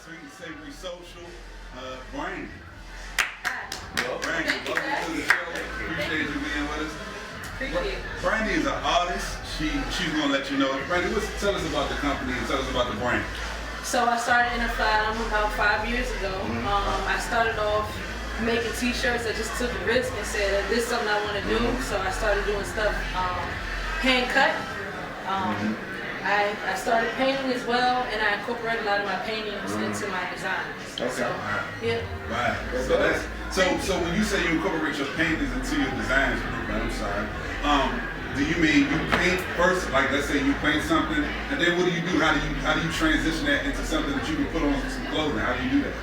Sweet and Savory Social, Brandy. Well, Brandy, welcome to the show. Appreciate you being with us. Appreciate it. Brandy is an artist. She's gonna let you know. Brandy, tell us about the company and tell us about the brand. So I started in Flydom about 5 years ago. I started off making t-shirts. I just took a risk and said, this is something I want to do. So I started doing stuff hand cut. I started painting as well, and I incorporated a lot of my paintings into my designs. Okay. So, yeah. Right. So when you say you incorporate your paintings into your designs, I'm sorry. Do you mean you paint first? Like, let's say you paint something, and then what do you do? How do you transition that into something that you can put on some clothing? How do you do that?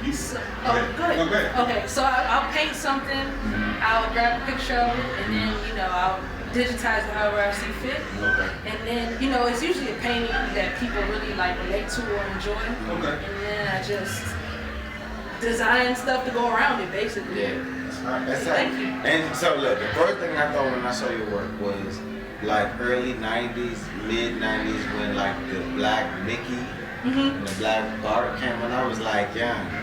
Good. Okay, so I'll paint something. I'll grab a picture of it, and then I'll digitize it however I see fit. Okay. And then it's usually a painting that people really relate to or enjoy. Okay. And then I just design stuff to go around it, basically. Yeah. That's Thank you. And so look, the first thing I thought when I saw your work was like early 90s, mid 90s when like the black Mickey and the black Bart came and I was like, yeah,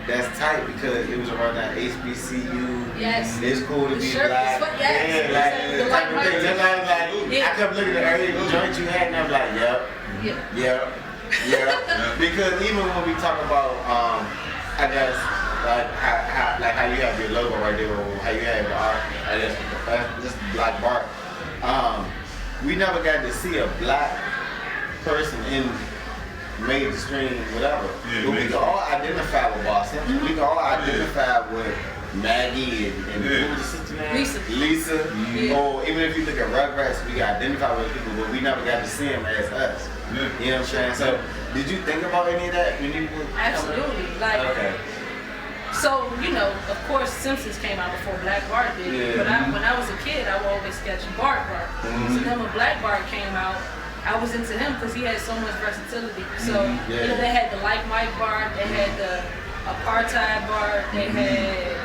that's tight because it was around that HBCU. Yes. It's cool to The be shirt black. is yes. Yeah, The type of white thing. Then I was like, yeah. I kept looking at every joint you had and I was like, yep. Because even when we talk about, I guess, how you have your logo right there, or how you have the art, I guess, just Black Bart. We never got to see a black person in mainstream, whatever. Yeah, but we can all identify with Boston. We can all identify with Maggie and who was the sister name? Lisa. Yeah. Or even if you look at Rugrats, we can identify with people, but we never got to see them as us. Yeah. You know what I'm saying? So, did you think about any of that when you were Absolutely. Okay. So, of course, Simpsons came out before Black Bart did. Yeah. But when I was a kid, I would always sketch Bart. So then when Black Bart came out, I was into him because he had so much versatility. So, they had the Like Mike Bart, they had the Apartheid Bart, they had,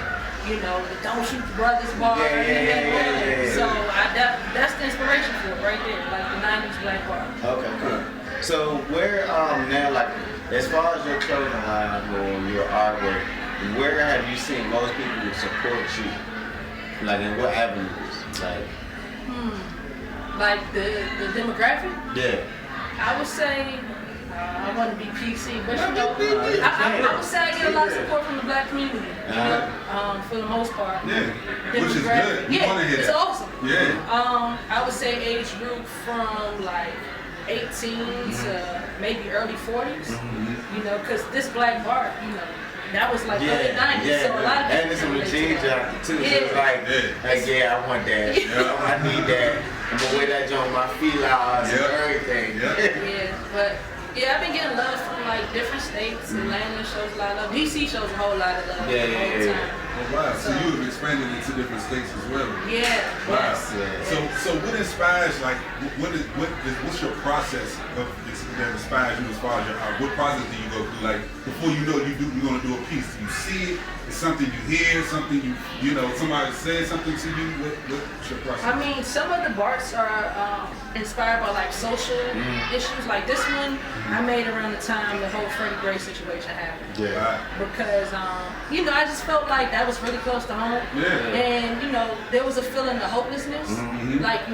the Don't Shoot the Brothers Bart. So that's the inspiration for it right there, like the 90s Black Bart. Okay, cool. So where now, like, as far as your clothing line or your artwork, where have you seen most people support you? Like, in what avenues? Like the demographic? Yeah. I would say, I want to be PC, but I would say I get a lot of support from the black community, for the most part. Yeah. Which is good. You want to hear it's that. awesome. Yeah. I would say age group from like 18 to maybe early 40s, because this Black Bart, that was like early 90s, so a lot of people. And it's some jeans jacket too, so it's like, I want that. I need that. I'm gonna wear that joint on my feet and everything. I've been getting love from like different states. Atlanta shows a lot of love. DC shows a whole lot of love all the time. Oh, wow. So you have expanded into different states as well. Yeah. Wow. Yes. So what inspires, like, what's your process that inspires you as far as your art? What process do you go through? Like, before you're going to do a piece, you see it, it's something you hear, something somebody says something to you. What's your process? I mean, some of the Barts are inspired by like social issues. Like this one, I made around the time the whole Freddie Gray situation happened. Yeah. Because I just felt like that was really close to home. Yeah. And there was a feeling of hopelessness. Like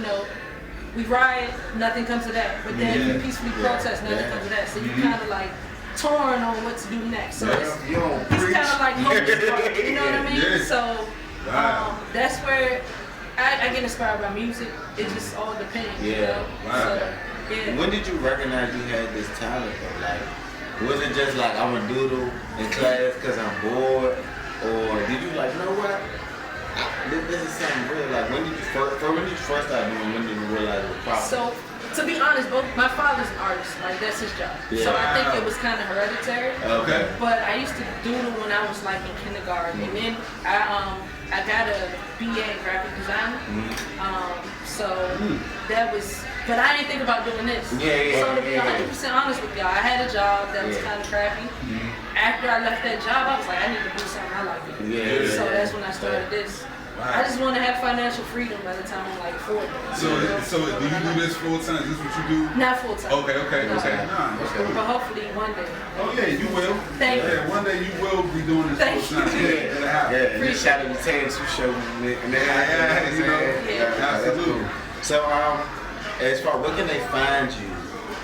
we riot, nothing comes of that. But then we peacefully protest, nothing comes of that. So you kind of like torn on what to do next. So it's kind of like hopeless part, you know what I mean? Yeah. So that's where I get inspired by music. It just all depends. Wow. So, when did you recognize you had this talent though? Like, was it just like I'm a doodle in class because I'm bored? Or did you like, what? This is something real. Like, when did you first start doing? When did you realize it was possible? So, to be honest, my father's an artist. Like, that's his job. Yeah. So I think it was kind of hereditary. Okay. But I used to doodle when I was like in kindergarten, and then I got a BA in graphic design. So that was. But I didn't think about doing this. So to be 100% honest with y'all, I had a job that was kind of crappy. After I left that job, I was like, I need to do something I like. So that's when I started this. Wow. I just want to have financial freedom by the time I'm like 40. So do you do this full time? Is this what you do? Not full time. Okay. No. Nah, But hopefully one day. Oh yeah, you will. Thank you. Yeah, one day you will be doing this Thank full time. you. Yeah, it'll happen. Yeah, and just shout out to Ted who showed me. And Yeah, you know. Yeah. Absolutely. So, as far where can they find you,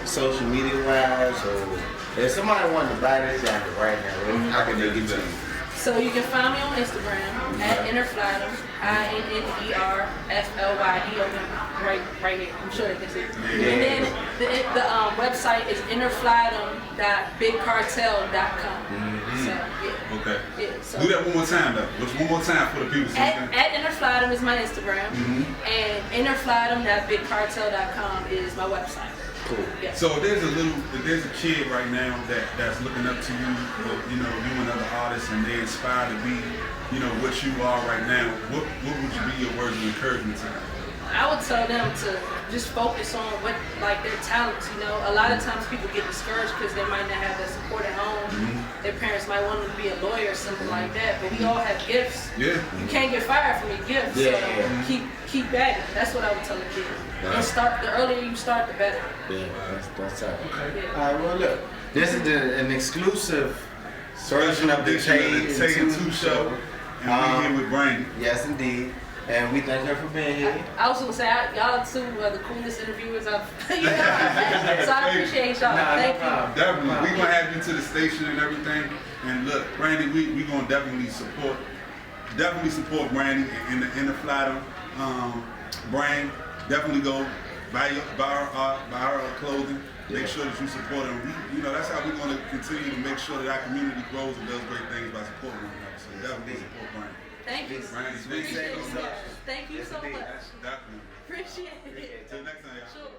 social media wise, or if somebody wanted to buy this jacket right now, how can they get to you? So you can find me on Instagram at Flydom, INNERFLYDOM, right here. I'm sure they can see. And then the website is innerflydom.bigcartel.com. So yeah. Okay. Yeah, so Do that one more time though. Just one more time for the people. at Flydom is my Instagram, and innerflydom.bigcartel.com is my website. Cool. Yeah. So if there's a kid right now that's looking up to you, you know, you and other artists, and they inspire to be, you know, what you are right now. What would you be your words of encouragement to them? I would tell them to just focus on what, like, their talents. You know, a lot of times people get discouraged because they might not have that support at home. Their parents might want them to be a lawyer or something like that. But we all have gifts. Yeah. You can't get fired from your gifts. Yeah. So keep at it. That's what I would tell a kid. And start, the earlier you start, the better. Yeah, that's it. Okay. Yeah. All right, well, look, this is an exclusive version of the Taking Two show, and we here with Brandy. Yes, indeed. And we thank her for being here. I was gonna say, y'all two are the coolest interviewers I've. So I appreciate y'all. Thank you. Definitely, we gonna have you to the station and everything. And look, Brandy, we gonna definitely support Brandy in the Flydom brand. Definitely go buy her art, buy her clothing. Make sure that you support her. You know, that's how we're gonna continue to make sure that our community grows and does great things by supporting one another. So definitely support Brandy. Thank you. Brandy, Appreciate it so much. Thank you so much. Definitely. Appreciate it. Till next time, y'all. Sure.